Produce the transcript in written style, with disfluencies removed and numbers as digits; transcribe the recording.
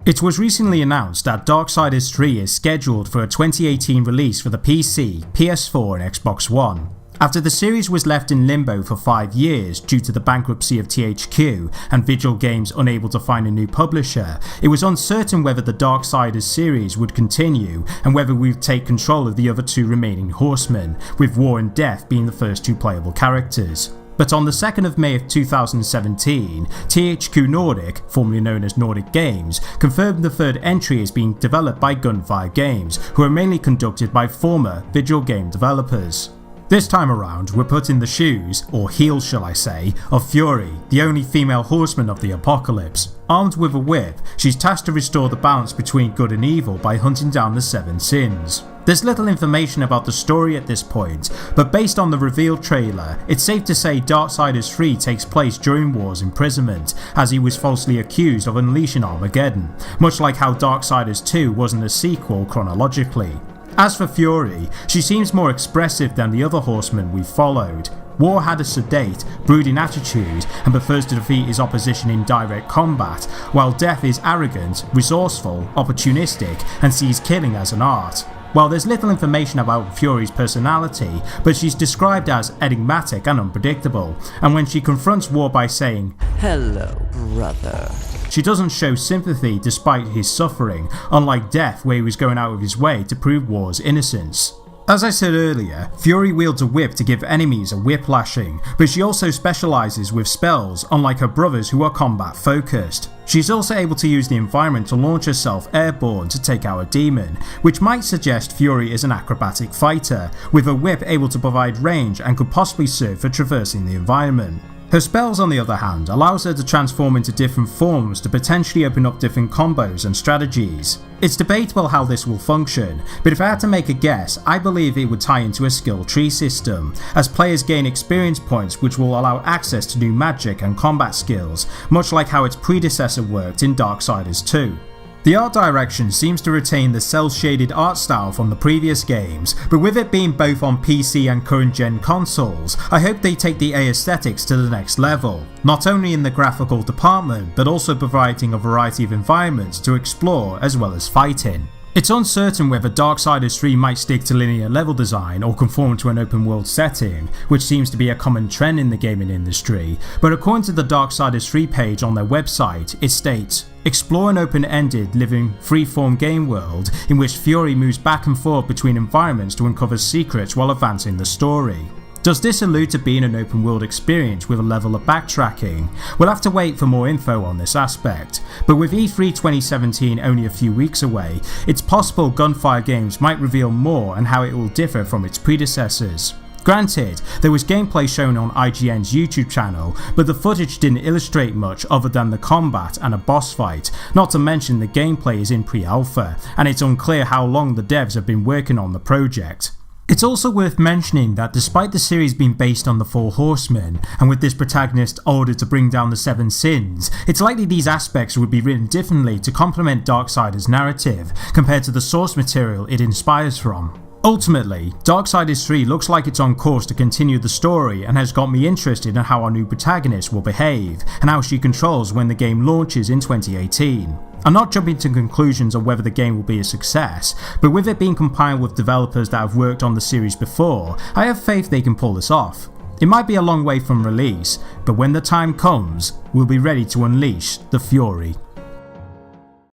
It was recently announced that Darksiders 3 is scheduled for a 2018 release for the PC, PS4 and Xbox One. After the series was left in limbo for 5 years due to the bankruptcy of THQ and Vigil Games unable to find a new publisher, it was uncertain whether the Darksiders series would continue and whether we would take control of the other 2 remaining Horsemen, with War and Death being the first 2 playable characters. But on the 2nd of May of 2017, THQ Nordic, formerly known as Nordic Games, confirmed the 3rd entry is being developed by Gunfire Games, who are mainly conducted by former Vigil Game developers. This time around, we're put in the shoes, or heels shall I say, of Fury, the only female horseman of the apocalypse. Armed with a whip, she's tasked to restore the balance between good and evil by hunting down the 7 sins. There's little information about the story at this point, but based on the revealed trailer, it's safe to say Darksiders 3 takes place during War's imprisonment, as he was falsely accused of unleashing Armageddon, much like how Darksiders 2 wasn't a sequel chronologically. As for Fury, she seems more expressive than the other horsemen we've followed. War had a sedate, brooding attitude and prefers to defeat his opposition in direct combat, while Death is arrogant, resourceful, opportunistic and sees killing as an art. While there's little information about Fury's personality, but she's described as enigmatic and unpredictable, and when she confronts War by saying, "Hello, brother," she doesn't show sympathy despite his suffering, unlike Death where he was going out of his way to prove War's innocence. As I said earlier, Fury wields a whip to give enemies a whiplashing, but she also specialises with spells, unlike her brothers who are combat focused. She's also able to use the environment to launch herself airborne to take out a demon, which might suggest Fury is an acrobatic fighter, with her whip able to provide range and could possibly serve for traversing the environment. Her spells on the other hand allows her to transform into different forms to potentially open up different combos and strategies. It's debatable how this will function, but if I had to make a guess, I believe it would tie into a skill tree system, as players gain experience points which will allow access to new magic and combat skills, much like how its predecessor worked in Darksiders 2. The art direction seems to retain the cel-shaded art style from the previous games, but with it being both on PC and current gen consoles, I hope they take the aesthetics to the next level, not only in the graphical department but also providing a variety of environments to explore as well as fighting. It's uncertain whether Darksiders 3 might stick to linear level design or conform to an open world setting, which seems to be a common trend in the gaming industry, but according to the Darksiders 3 page on their website, it states, "Explore an open-ended, living, free-form game world in which Fury moves back and forth between environments to uncover secrets while advancing the story." Does this allude to being an open world experience with a level of backtracking? We'll have to wait for more info on this aspect, but with E3 2017 only a few weeks away, it's possible Gunfire Games might reveal more and how it will differ from its predecessors. Granted, there was gameplay shown on IGN's YouTube channel, but the footage didn't illustrate much other than the combat and a boss fight, not to mention the gameplay is in pre-alpha, and it's unclear how long the devs have been working on the project. It's also worth mentioning that despite the series being based on the 4 Horsemen, and with this protagonist ordered to bring down the 7 sins, it's likely these aspects would be written differently to complement Darksiders' narrative, compared to the source material it inspires from. Ultimately, Darksiders 3 looks like it's on course to continue the story and has got me interested in how our new protagonist will behave, and how she controls when the game launches in 2018. I'm not jumping to conclusions on whether the game will be a success, but with it being compiled with developers that have worked on the series before, I have faith they can pull this off. It might be a long way from release, but when the time comes, we'll be ready to unleash the Fury.